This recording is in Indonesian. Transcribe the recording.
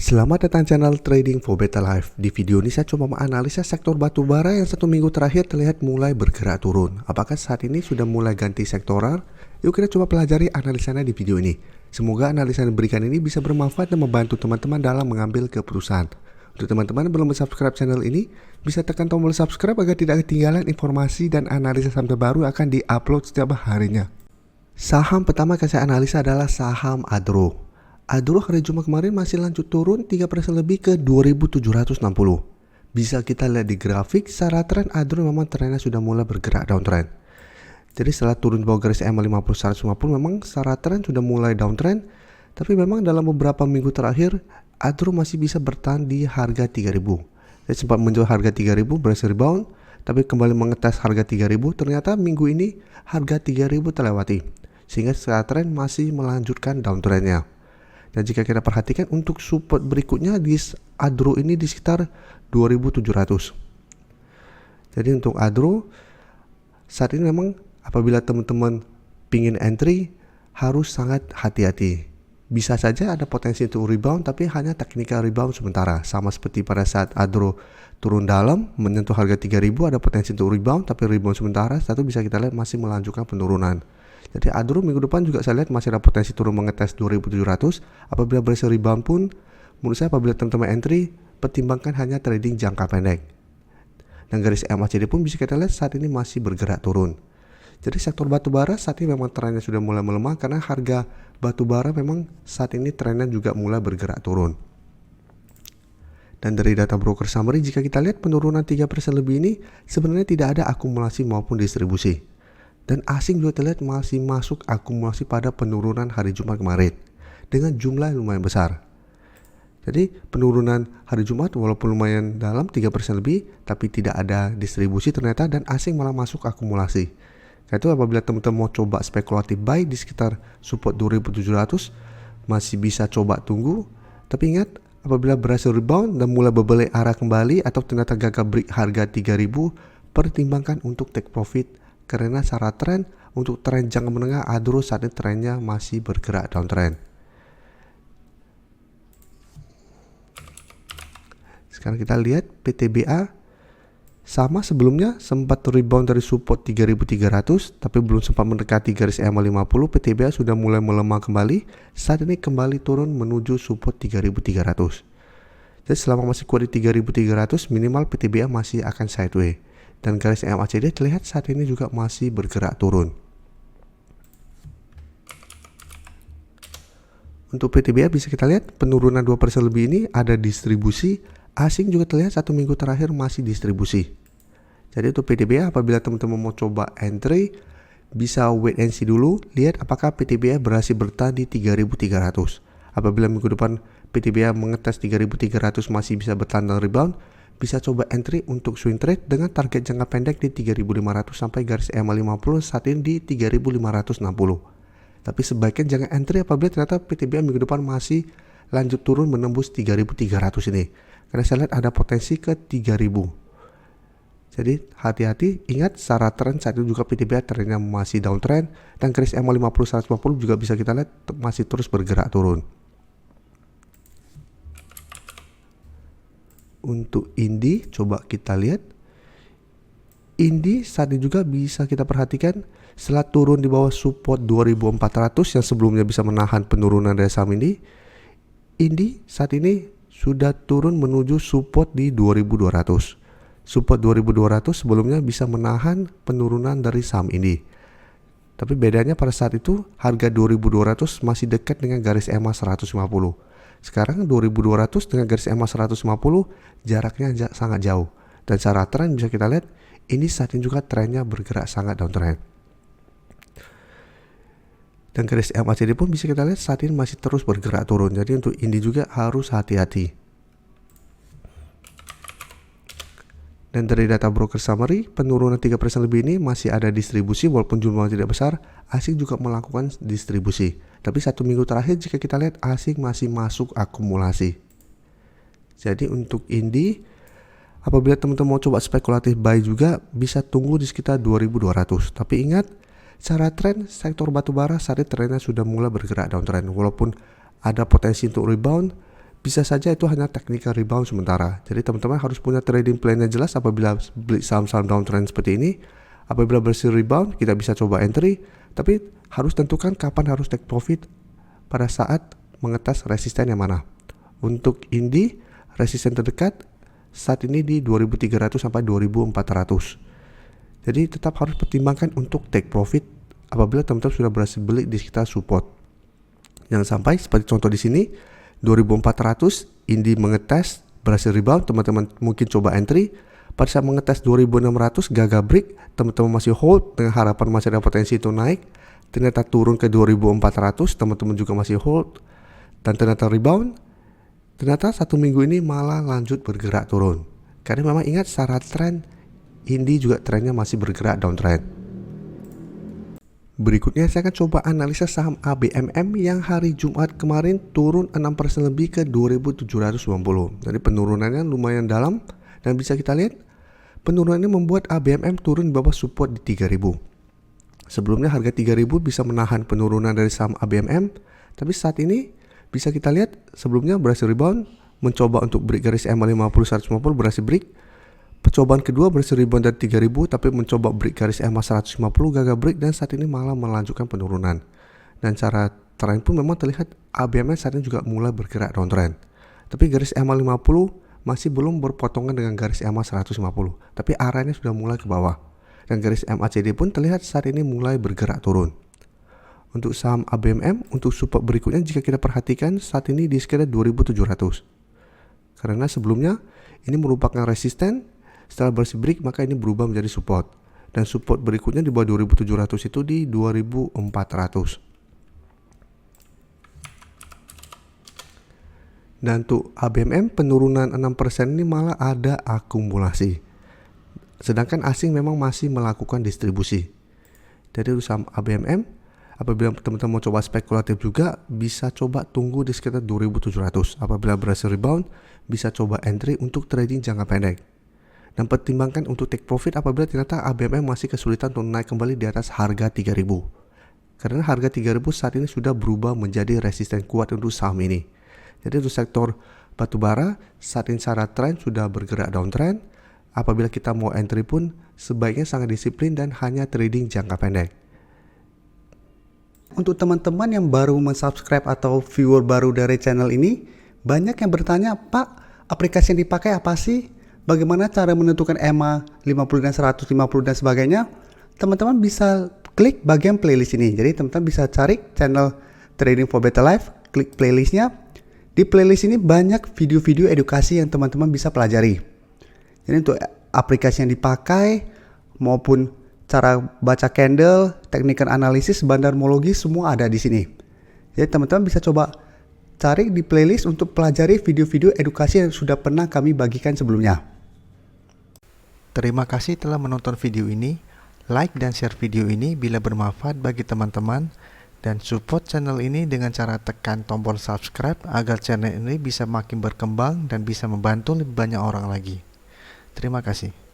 Selamat datang channel Trading for Better Life. Di video ini saya coba menganalisa sektor batubara yang 1 minggu terakhir terlihat mulai bergerak turun. Apakah saat ini sudah mulai ganti sektoral? Yuk kita coba pelajari analisanya di video ini. Semoga analisa yang diberikan ini bisa bermanfaat dan membantu teman-teman dalam mengambil keputusan. Untuk teman-teman yang belum subscribe channel ini, bisa tekan tombol subscribe agar tidak ketinggalan informasi dan analisa saham terbaru yang akan diupload setiap harinya. Saham pertama yang saya analisa adalah saham Adro. Adro hari Jumat kemarin masih lanjut turun 3% lebih ke 2760. Bisa kita lihat di grafik, secara tren Adro memang trennya sudah mulai bergerak downtrend. Jadi setelah turun di bawah garis EMA 50-150 memang secara tren sudah mulai downtrend. Tapi memang dalam beberapa minggu terakhir Adro masih bisa bertahan di harga 3000. Jadi sempat menjual harga 3000 berhasil rebound, tapi kembali mengetes harga 3000. Ternyata minggu ini harga 3000 terlewati, sehingga secara tren masih melanjutkan downtrendnya. Dan jika kita perhatikan untuk support berikutnya di Adro ini di sekitar 2700. Jadi untuk Adro saat ini memang apabila teman-teman pingin entry harus sangat hati-hati. Bisa saja ada potensi untuk rebound, tapi hanya technical rebound sementara. Sama seperti pada saat Adro turun dalam menyentuh harga 3000 ada potensi untuk rebound, tapi rebound sementara. Satu bisa kita lihat masih melanjutkan penurunan. Jadi Adro minggu depan juga saya lihat masih ada potensi turun mengetes 2700. Apabila berhasil rebound pun, menurut saya apabila teman-teman entry, pertimbangkan hanya trading jangka pendek. Dan garis MACD pun bisa kita lihat saat ini masih bergerak turun. Jadi sektor batubara saat ini memang trennya sudah mulai melemah karena harga batubara memang saat ini trennya juga mulai bergerak turun. Dan dari data broker summary, jika kita lihat penurunan 3% lebih ini sebenarnya tidak ada akumulasi maupun distribusi. Dan asing juga terlihat masih masuk akumulasi pada penurunan hari Jumat kemarin dengan jumlah yang lumayan besar. Jadi penurunan hari Jumat walaupun lumayan dalam 3% lebih, tapi tidak ada distribusi ternyata, dan asing malah masuk akumulasi. Karena itu apabila teman-teman mau coba spekulatif buy di sekitar support 2700, masih bisa coba tunggu. Tapi ingat, apabila berhasil rebound dan mulai berbalik arah kembali atau ternyata gagal break harga 3000, pertimbangkan untuk take profit. Karena secara tren untuk tren jangka menengah Adro saat ini trennya masih bergerak downtrend. Sekarang kita lihat PTBA sama sebelumnya sempat rebound dari support 3300 tapi belum sempat mendekati garis EMA 50. PTBA sudah mulai melemah kembali, saat ini kembali turun menuju support 3300. Jadi selama masih kuat di 3300 minimal PTBA masih akan sideways. Dan garis MACD terlihat saat ini juga masih bergerak turun. Untuk PTBA bisa kita lihat penurunan 2% lebih ini ada distribusi. Asing juga terlihat 1 minggu terakhir masih distribusi. Jadi untuk PTBA apabila teman-teman mau coba entry, bisa wait and see dulu, lihat apakah PTBA berhasil bertahan di 3300. Apabila minggu depan PTBA mengetes 3300 masih bisa bertahan dan rebound, bisa coba entry untuk swing trade dengan target jangka pendek di 3500 sampai garis EMA 50 saat ini di 3560. Tapi sebaiknya jangan entry apabila ternyata PTBA minggu depan masih lanjut turun menembus 3300 ini. Karena saya lihat ada potensi ke 3000. Jadi hati-hati, ingat secara tren saat itu juga PTBA trennya masih downtrend dan garis EMA 50 150 juga bisa kita lihat masih terus bergerak turun. Untuk Indi, coba kita lihat. Indi saat ini juga bisa kita perhatikan setelah turun di bawah support 2400 yang sebelumnya bisa menahan penurunan dari saham ini. Indi saat ini sudah turun menuju support di 2200. Support 2200 sebelumnya bisa menahan penurunan dari saham ini. Tapi bedanya pada saat itu harga 2200 masih dekat dengan garis EMA 150. Sekarang 2200 dengan garis EMA 150 jaraknya sangat jauh. Dan secara tren bisa kita lihat ini saat ini juga trennya bergerak sangat downtrend. Dan garis MACD pun bisa kita lihat saat ini masih terus bergerak turun. Jadi untuk Indi juga harus hati-hati. Dan dari data broker summary, penurunan 3% lebih ini masih ada distribusi walaupun jumlahnya tidak besar. Asing juga melakukan distribusi. Tapi 1 minggu terakhir jika kita lihat asing masih masuk akumulasi. Jadi untuk Indi, apabila teman-teman mau coba spekulatif buy juga bisa tunggu di sekitar 2200. Tapi ingat, secara tren sektor batubara saat ini trennya sudah mulai bergerak downtrend. Walaupun ada potensi untuk rebound, bisa saja itu hanya technical rebound sementara. Jadi teman-teman harus punya trading plan yang jelas apabila beli saham-saham downtrend seperti ini. Apabila berhasil rebound, kita bisa coba entry, tapi harus tentukan kapan harus take profit pada saat mengetes resisten yang mana. Untuk Indi, resisten terdekat saat ini di 2300 sampai 2400. Jadi tetap harus pertimbangkan untuk take profit apabila teman-teman sudah berhasil beli di sekitar support. Jangan sampai seperti contoh di sini 2400 Indi mengetes berhasil rebound, teman-teman mungkin coba entry. Pada saat mengetes 2600 gagal break, teman-teman masih hold dengan harapan masih ada potensi itu naik. Ternyata turun ke 2400, teman-teman juga masih hold dan ternyata rebound. Ternyata 1 minggu ini malah lanjut bergerak turun. Karena memang ingat secara tren Indi juga trennya masih bergerak downtrend. Berikutnya saya akan coba analisa saham ABMM yang hari Jumat kemarin turun 6% lebih ke 2790. Jadi penurunannya lumayan dalam dan bisa kita lihat penurunan ini membuat ABMM turun di bawah support di 3000. Sebelumnya harga 3000 bisa menahan penurunan dari saham ABMM, tapi saat ini bisa kita lihat sebelumnya berhasil rebound, mencoba untuk break garis EMA 50 150 berhasil break. Percobaan kedua berhasil rebound dari 3000 tapi mencoba break garis EMA 150 gagal break dan saat ini malah melanjutkan penurunan. Dan cara tren pun memang terlihat ABMM saat ini juga mulai bergerak downtrend. Tapi garis EMA 50 masih belum berpotongan dengan garis EMA 150, tapi arahnya sudah mulai ke bawah. Dan garis MACD pun terlihat saat ini mulai bergerak turun. Untuk saham ABMM, untuk support berikutnya jika kita perhatikan saat ini di sekitar 2700. Karena sebelumnya ini merupakan resisten, setelah berhasil break maka ini berubah menjadi support. Dan support berikutnya di bawah 2700 itu di 2400. Dan untuk ABMM penurunan 6% ini malah ada akumulasi. Sedangkan asing memang masih melakukan distribusi. Jadi untuk saham ABMM apabila teman-teman mau coba spekulatif juga bisa coba tunggu di sekitar 2700. Apabila berhasil rebound bisa coba entry untuk trading jangka pendek. Dan pertimbangkan untuk take profit apabila ternyata ABMM masih kesulitan untuk naik kembali di atas harga 3000. Karena harga 3000 saat ini sudah berubah menjadi resisten kuat untuk saham ini. Jadi untuk sektor batubara saat ini secara tren sudah bergerak downtrend. Apabila kita mau entry pun sebaiknya sangat disiplin dan hanya trading jangka pendek. Untuk teman-teman yang baru mensubscribe atau viewer baru dari channel ini, banyak yang bertanya, Pak, aplikasi yang dipakai apa sih? Bagaimana cara menentukan EMA 50 dan 150 dan sebagainya? Teman-teman bisa klik bagian playlist ini. Jadi teman-teman bisa cari channel Trading for Better Life, klik playlistnya. Di playlist ini banyak video-video edukasi yang teman-teman bisa pelajari. Jadi untuk aplikasi yang dipakai maupun cara baca candle, teknikal analisis, bandarmologi semua ada di sini. Jadi teman-teman bisa coba cari di playlist untuk pelajari video-video edukasi yang sudah pernah kami bagikan sebelumnya. Terima kasih telah menonton video ini. Like dan share video ini bila bermanfaat bagi teman-teman. Dan support channel ini dengan cara tekan tombol subscribe agar channel ini bisa makin berkembang dan bisa membantu lebih banyak orang lagi. Terima kasih.